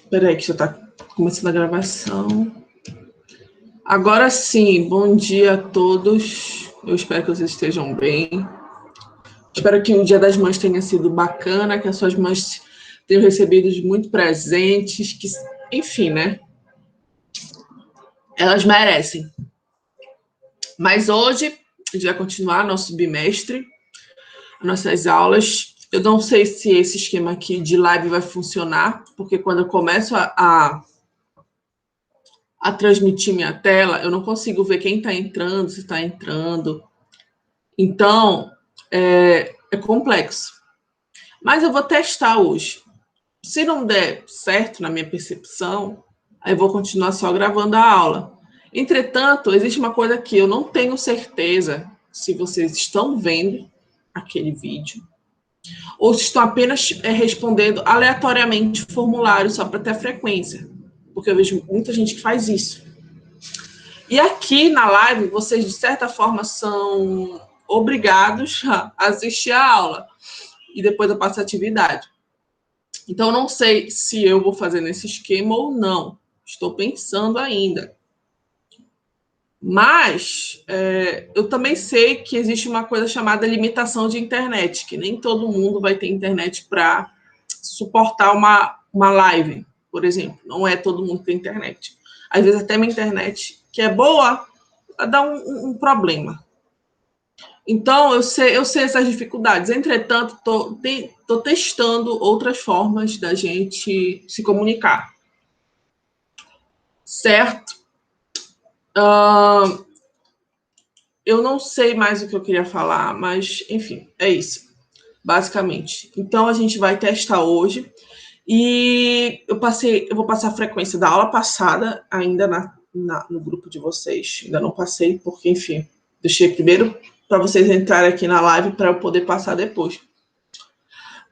Espera aí que já está começando a gravação. Agora sim, bom dia a todos. Eu espero que vocês estejam bem. Espero que o Dia das Mães tenha sido bacana, que as suas mães tenham recebido muito presentes, que, enfim, né? Elas merecem. Mas hoje a gente vai continuar nosso bimestre, nossas aulas. Eu não sei se esse esquema aqui de live vai funcionar, porque quando eu começo a transmitir minha tela, eu não consigo ver quem está entrando, se está entrando. Então, é complexo. Mas eu vou testar hoje. Se não der certo na minha percepção, aí eu vou continuar só gravando a aula. Entretanto, existe uma coisa que eu não tenho certeza se vocês estão vendo aquele vídeo ou se estão apenas respondendo aleatoriamente formulário só para ter frequência. Porque eu vejo muita gente que faz isso. E aqui na live, vocês, de certa forma, são obrigados a assistir a aula. E depois eu passo a atividade. Então, não sei se eu vou fazer nesse esquema ou não. Estou pensando ainda. Mas eu também sei que existe uma coisa chamada limitação de internet, que nem todo mundo vai ter internet para suportar uma live, por exemplo. Não é todo mundo que tem internet. Às vezes até minha internet, que é boa, dá um problema. Então, eu sei essas dificuldades. Entretanto, estou testando outras formas da gente se comunicar. Certo? Eu não sei mais o que eu queria falar, mas, enfim, é isso, basicamente. Então, a gente vai testar hoje. E eu vou passar a frequência da aula passada ainda no grupo de vocês. Ainda não passei, porque, enfim, deixei primeiro para vocês entrarem aqui na live para eu poder passar depois.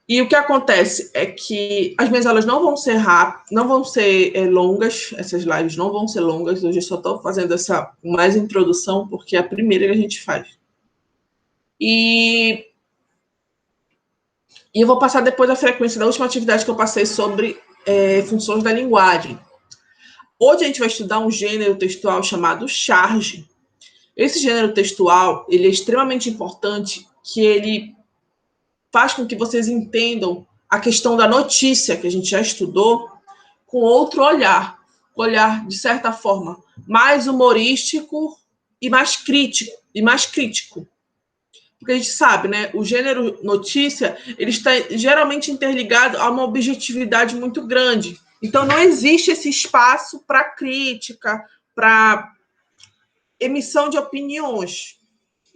E o que acontece é que as minhas aulas não vão ser rápidas, não vão ser longas, essas lives não vão ser longas. Hoje eu só estou fazendo essa mais introdução, porque é a primeira que a gente faz. E eu vou passar depois a frequência da última atividade que eu passei sobre funções da linguagem. Hoje a gente vai estudar um gênero textual chamado charge. Esse gênero textual, ele é extremamente importante, que ele faz com que vocês entendam a questão da notícia, que a gente já estudou, com outro olhar. Olhar, de certa forma, mais humorístico e mais crítico. Porque a gente sabe, né? O gênero notícia, ele está geralmente interligado a uma objetividade muito grande. Então, não existe esse espaço para crítica, para emissão de opiniões.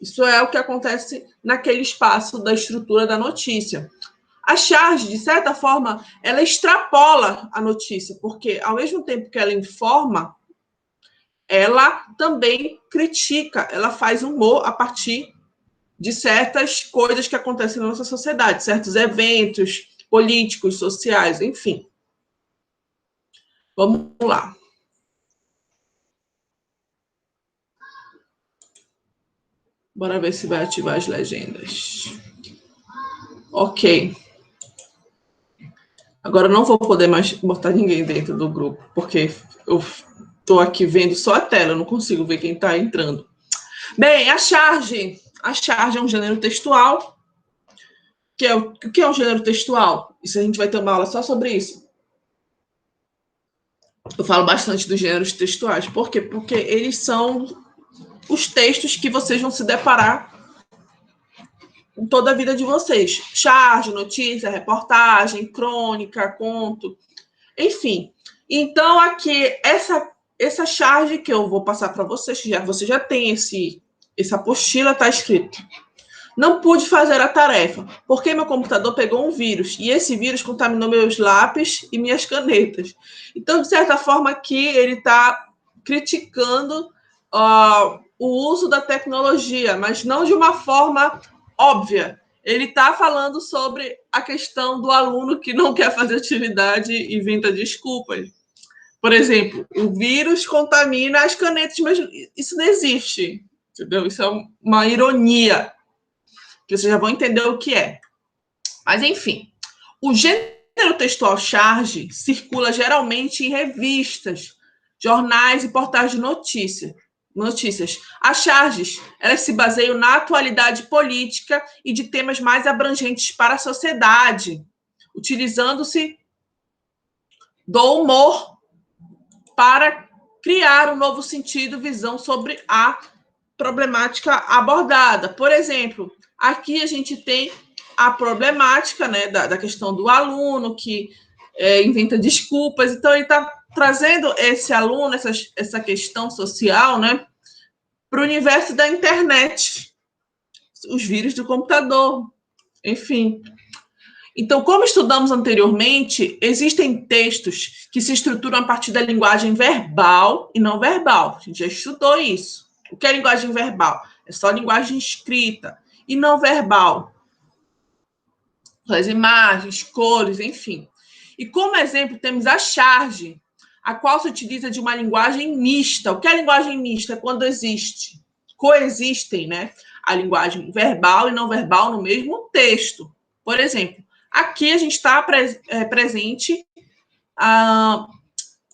Isso é o que acontece naquele espaço da estrutura da notícia. A charge, de certa forma, ela extrapola a notícia, porque ao mesmo tempo que ela informa, ela também critica, ela faz humor a partir de certas coisas que acontecem na nossa sociedade, certos eventos políticos, sociais, enfim. Vamos lá. Bora ver se vai ativar as legendas. Ok. Agora eu não vou poder mais botar ninguém dentro do grupo, porque eu estou aqui vendo só a tela, eu não consigo ver quem está entrando. Bem, a charge é um gênero textual. O que é um gênero textual? Isso a gente vai ter uma aula só sobre isso. Eu falo bastante dos gêneros textuais. Por quê? Porque eles são os textos que vocês vão se deparar em toda a vida de vocês. Charge, notícia, reportagem, crônica, conto, enfim. Então, aqui, essa charge que eu vou passar para vocês, você já tem essa apostila, está escrito. Não pude fazer a tarefa, porque meu computador pegou um vírus, e esse vírus contaminou meus lápis e minhas canetas. Então, de certa forma, aqui ele está criticando o uso da tecnologia, mas não de uma forma óbvia. Ele está falando sobre a questão do aluno que não quer fazer atividade e inventa desculpas. Por exemplo, o vírus contamina as canetas, mas isso não existe, entendeu? Isso é uma ironia, que vocês já vão entender o que é. Mas, enfim, o gênero gênero textual charge circula geralmente em revistas, jornais e portais de notícias. As charges, elas se baseiam na atualidade política e de temas mais abrangentes para a sociedade, utilizando-se do humor para criar um novo sentido, visão sobre a problemática abordada. Por exemplo, aqui a gente tem a problemática, né, da questão do aluno que inventa desculpas. Então, ele está trazendo esse aluno, essa questão social, né, para o universo da internet, os vírus do computador, enfim. Então, como estudamos anteriormente, existem textos que se estruturam a partir da linguagem verbal e não verbal. A gente já estudou isso. O que é linguagem verbal? É só linguagem escrita. E não verbal? As imagens, cores, enfim. E como exemplo, temos a charge, a qual se utiliza de uma linguagem mista. O que é linguagem mista? É quando coexistem, né, a linguagem verbal e não verbal no mesmo texto. Por exemplo, aqui a gente está presente.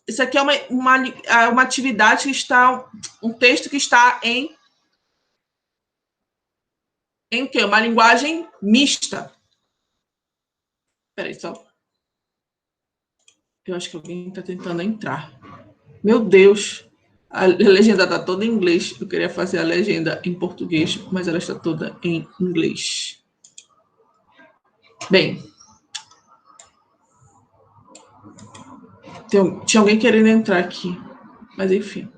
Isso aqui é uma atividade que está, um texto que está em o quê? Uma linguagem mista. Espera aí, só. Eu acho que alguém está tentando entrar. Meu Deus, a legenda está toda em inglês. Eu queria fazer a legenda em português, mas ela está toda em inglês. Bem, tinha alguém querendo entrar aqui, mas enfim.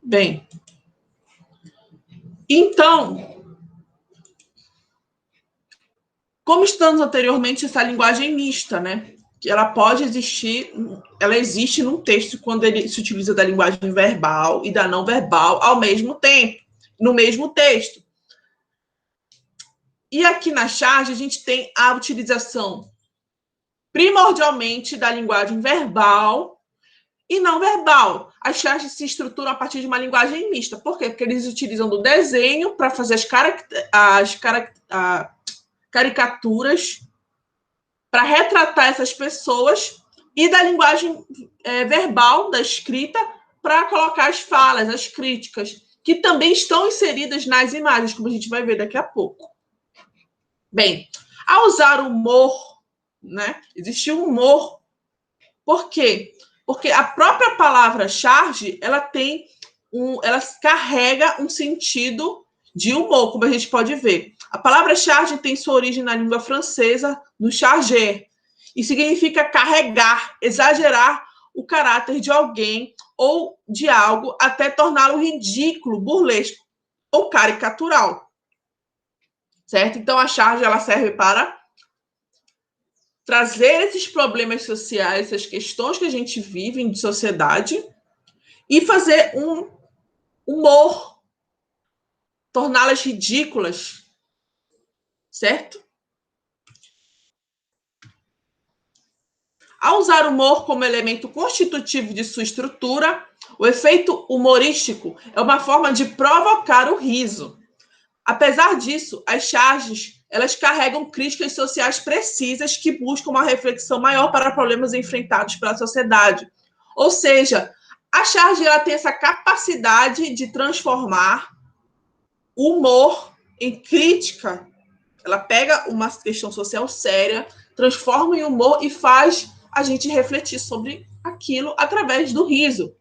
Bem, então, como estamos anteriormente, essa linguagem mista, né? Ela pode existir, ela existe num texto quando ele se utiliza da linguagem verbal e da não verbal ao mesmo tempo, no mesmo texto. E aqui na charge, a gente tem a utilização primordialmente da linguagem verbal e não verbal. As charges se estruturam a partir de uma linguagem mista. Por quê? Porque eles utilizam do desenho para fazer as caricaturas, para retratar essas pessoas, e da linguagem verbal, da escrita, para colocar as falas, as críticas, que também estão inseridas nas imagens, como a gente vai ver daqui a pouco. Bem, ao usar o humor, né, existe o humor. Por quê? Porque a própria palavra charge, ela carrega um sentido de humor, como a gente pode ver. A palavra charge tem sua origem na língua francesa, no charger, e significa carregar, exagerar o caráter de alguém ou de algo até torná-lo ridículo, burlesco ou caricatural. Certo? Então, a charge ela serve para trazer esses problemas sociais, essas questões que a gente vive em sociedade e fazer um humor, torná-las ridículas, certo? Ao usar o humor como elemento constitutivo de sua estrutura, o efeito humorístico é uma forma de provocar o riso. Apesar disso, as charges elas carregam críticas sociais precisas que buscam uma reflexão maior para problemas enfrentados pela sociedade. Ou seja, a charge ela tem essa capacidade de transformar o humor em crítica. Ela pega uma questão social séria, transforma em humor e faz a gente refletir sobre aquilo através do riso.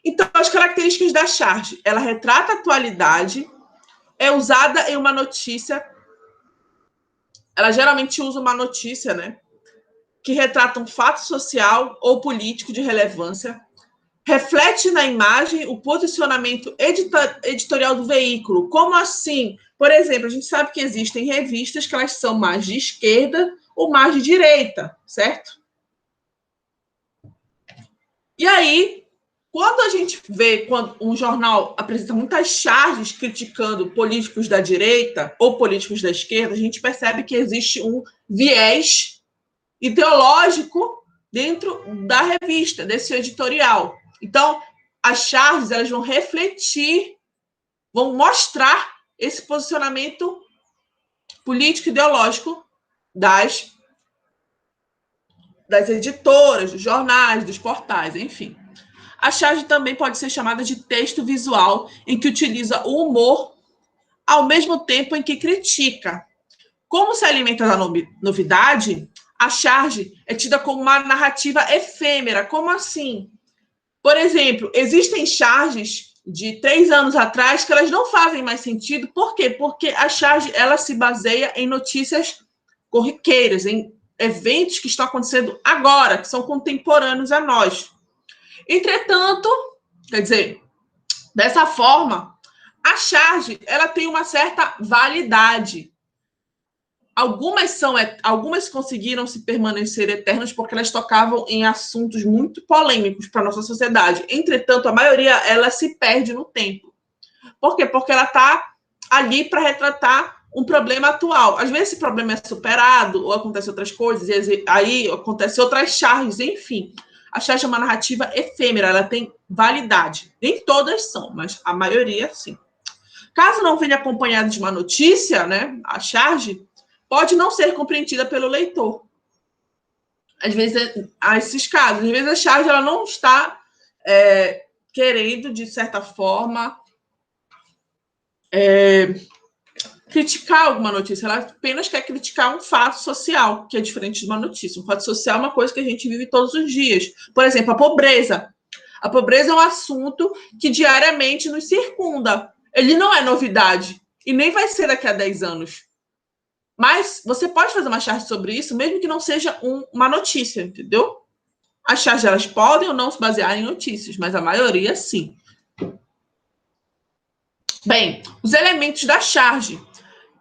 Então, as características da charge, ela retrata a atualidade, é usada em uma notícia, ela geralmente usa uma notícia, né, que retrata um fato social ou político de relevância, reflete na imagem o posicionamento editorial do veículo. Como assim? Por exemplo, a gente sabe que existem revistas que elas são mais de esquerda ou mais de direita, certo? E aí, quando a gente vê quando um jornal apresenta muitas charges criticando políticos da direita ou políticos da esquerda, a gente percebe que existe um viés ideológico dentro da revista, desse editorial. Então, as charges elas vão refletir, vão mostrar esse posicionamento político ideológico das editoras, dos jornais, dos portais, enfim. A charge também pode ser chamada de texto visual, em que utiliza o humor ao mesmo tempo em que critica. Como se alimenta da novidade, a charge é tida como uma narrativa efêmera. Como assim? Por exemplo, existem charges de 3 anos atrás que elas não fazem mais sentido. Por quê? Porque a charge ela se baseia em notícias corriqueiras, em eventos que estão acontecendo agora, que são contemporâneos a nós. Entretanto, quer dizer, dessa forma, a charge ela tem uma certa validade. Algumas conseguiram se permanecer eternas porque elas tocavam em assuntos muito polêmicos para a nossa sociedade. Entretanto, a maioria ela se perde no tempo. Por quê? Porque ela está ali para retratar um problema atual. Às vezes esse problema é superado, ou acontece outras coisas, e aí acontecem outras charges, enfim. A charge é uma narrativa efêmera, ela tem validade. Nem todas são, mas a maioria sim. Caso não venha acompanhada de uma notícia, né, a charge pode não ser compreendida pelo leitor. Às vezes, há esses casos. Às vezes a charge ela não está querendo, de certa forma, criticar alguma notícia, ela apenas quer criticar um fato social, que é diferente de uma notícia. Um fato social é uma coisa que a gente vive todos os dias. Por exemplo, a pobreza. A pobreza é um assunto que diariamente nos circunda. Ele não é novidade, e nem vai ser daqui a 10 anos. Mas você pode fazer uma charge sobre isso, mesmo que não seja uma notícia, entendeu? As charges elas podem ou não se basear em notícias, mas a maioria sim. Bem, os elementos da charge,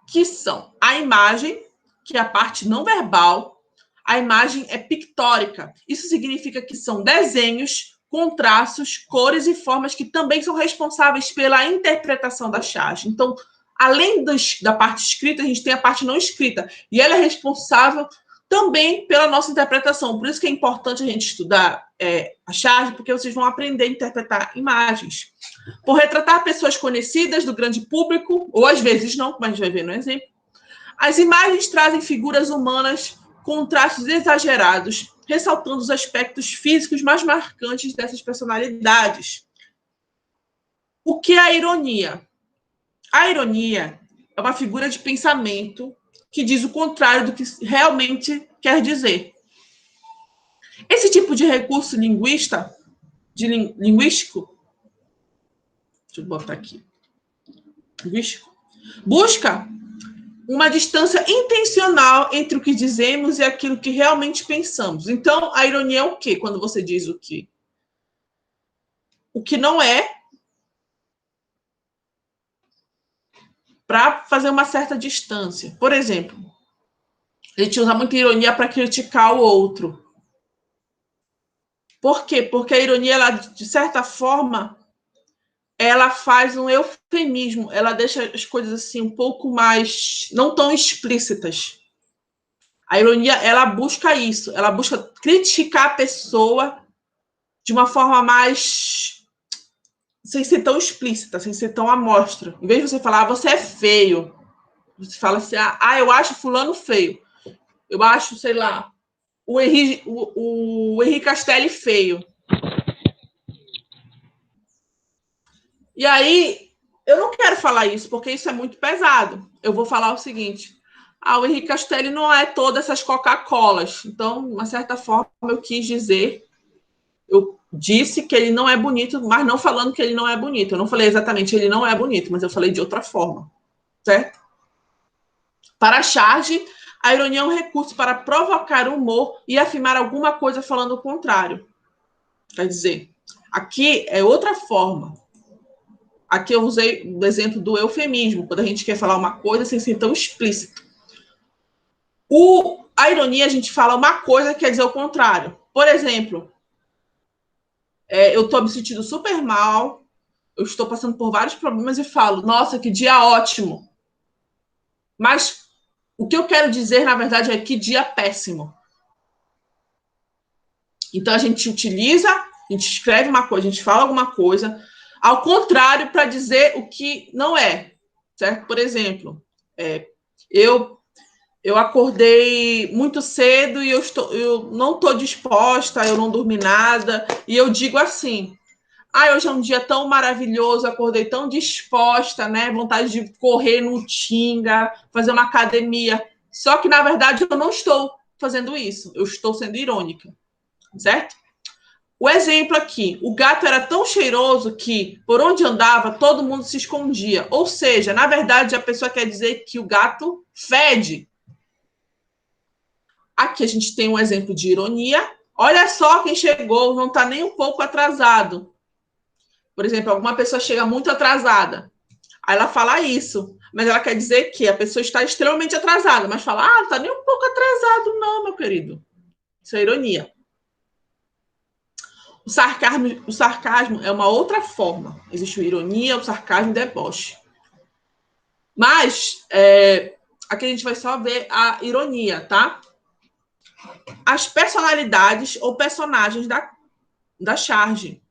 que são a imagem, que é a parte não verbal. A imagem é pictórica. Isso significa que são desenhos com traços, cores e formas que também são responsáveis pela interpretação da charge. Então, além da parte escrita, a gente tem a parte não escrita. E ela é responsável também pela nossa interpretação. Por isso que é importante a gente estudar a charge, porque vocês vão aprender a interpretar imagens. Por retratar pessoas conhecidas do grande público, ou às vezes não, como a gente vai ver no exemplo, as imagens trazem figuras humanas com traços exagerados, ressaltando os aspectos físicos mais marcantes dessas personalidades. O que é a ironia? A ironia é uma figura de pensamento que diz o contrário do que realmente quer dizer. Esse tipo de recurso linguístico, deixa eu botar aqui, linguístico, busca uma distância intencional entre o que dizemos e aquilo que realmente pensamos. Então, a ironia é o quê? Quando você diz o quê? O que não é, para fazer uma certa distância. Por exemplo, a gente usa muita ironia para criticar o outro. Por quê? Porque a ironia, ela, de certa forma, ela faz um eufemismo, ela deixa as coisas assim um pouco mais não tão explícitas. A ironia, ela busca isso, ela busca criticar a pessoa de uma forma mais sem ser tão explícita, sem ser tão à mostra. Em vez de você falar, você é feio, você fala assim, eu acho fulano feio. Eu acho, sei lá, o Henri Castelli feio. E aí, eu não quero falar isso, porque isso é muito pesado. Eu vou falar o seguinte, o Henri Castelli não é todas essas Coca-Colas. Então, de uma certa forma, eu quis dizer, eu disse que ele não é bonito, mas não falando que ele não é bonito. Eu não falei exatamente ele não é bonito, mas eu falei de outra forma, certo? Para a charge, a ironia é um recurso para provocar humor e afirmar alguma coisa falando o contrário. Quer dizer, aqui é outra forma. Aqui eu usei o exemplo do eufemismo, quando a gente quer falar uma coisa sem ser tão explícito. A ironia, a gente fala uma coisa quer dizer o contrário. Por exemplo, eu estou me sentindo super mal, eu estou passando por vários problemas e falo, nossa, que dia ótimo. Mas o que eu quero dizer, na verdade, é que dia péssimo. Então, a gente utiliza, a gente escreve uma coisa, a gente fala alguma coisa, ao contrário, para dizer o que não é. certo? Por exemplo, eu acordei muito cedo e eu não estou disposta, eu não dormi nada, e eu digo assim: hoje é um dia tão maravilhoso, acordei tão disposta, né? Vontade de correr no Tinga, fazer uma academia. Só que, na verdade, eu não estou fazendo isso, eu estou sendo irônica, certo? O exemplo aqui: o gato era tão cheiroso que, por onde andava, todo mundo se escondia. Ou seja, na verdade, a pessoa quer dizer que o gato fede. Aqui a gente tem um exemplo de ironia. Olha só quem chegou, não está nem um pouco atrasado. Por exemplo, alguma pessoa chega muito atrasada. Aí ela fala isso, mas ela quer dizer que a pessoa está extremamente atrasada, mas fala: não está nem um pouco atrasado, não, meu querido. Isso é ironia. O sarcasmo é uma outra forma. Existe a ironia, o sarcasmo e o deboche. Mas aqui a gente vai só ver a ironia, tá? As personalidades ou personagens da charge.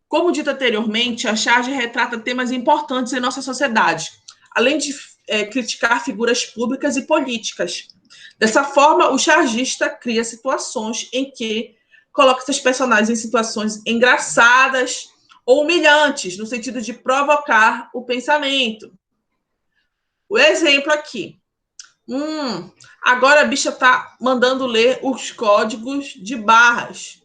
Como dito anteriormente, a charge retrata temas importantes em nossa sociedade, além de criticar figuras públicas e políticas. Dessa forma, o chargista cria situações em que coloca seus personagens em situações engraçadas ou humilhantes, no sentido de provocar o pensamento. O exemplo aqui. Agora a bicha está mandando ler os códigos de barras.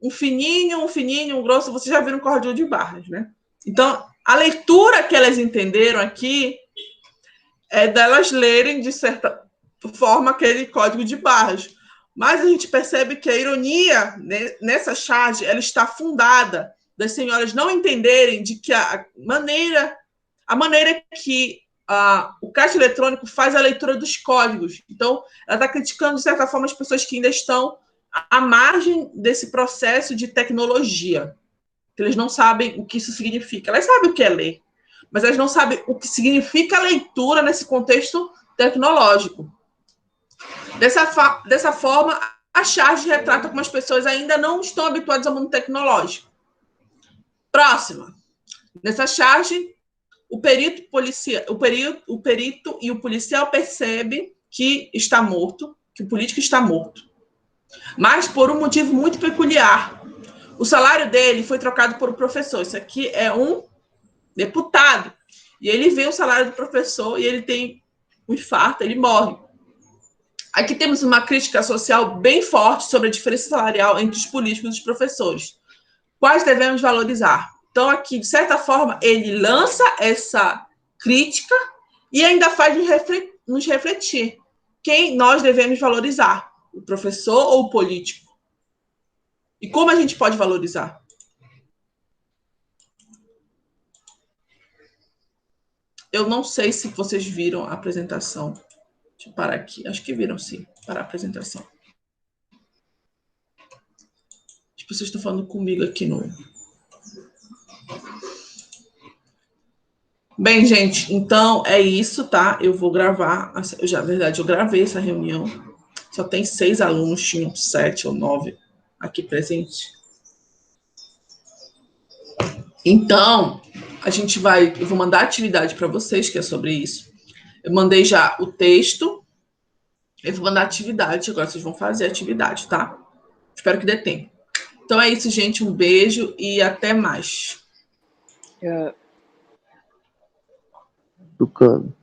Um fininho, um grosso, vocês já viram código de barras, né? Então, a leitura que elas entenderam aqui é delas lerem, de certa forma, aquele código de barras. Mas a gente percebe que a ironia, né, nessa charge, ela está fundada das senhoras não entenderem de que a maneira que o caixa eletrônico faz a leitura dos códigos. Então, ela está criticando, de certa forma, as pessoas que ainda estão à margem desse processo de tecnologia. Eles não sabem o que isso significa. Elas sabem o que é ler, mas elas não sabem o que significa a leitura nesse contexto tecnológico. Dessa forma, a charge retrata como as pessoas ainda não estão habituadas ao mundo tecnológico. Próxima. Nessa charge, o perito e o policial percebem que está morto, que o político está morto, mas por um motivo muito peculiar. O salário dele foi trocado por um professor. Isso aqui é um deputado. E ele vê o salário do professor e ele tem um infarto, ele morre. Aqui temos uma crítica social bem forte sobre a diferença salarial entre os políticos e os professores. Quais devemos valorizar? Então, aqui, de certa forma, ele lança essa crítica e ainda faz nos refletir. Quem nós devemos valorizar? O professor ou o político? E como a gente pode valorizar? Eu não sei se vocês viram a apresentação. Deixa eu parar aqui. Acho que viram, sim, para a apresentação. As pessoas estão falando comigo aqui no... Bem, gente, então é isso, tá? Eu vou gravar. Na verdade, eu gravei essa reunião. Só tem 6 alunos, tinham 7 ou 9 aqui presentes. Então, eu vou mandar atividade para vocês, que é sobre isso. Eu mandei já o texto. Eu vou mandar atividade, agora vocês vão fazer a atividade, tá? Espero que dê tempo. Então é isso, gente. Um beijo e até mais. Tucano.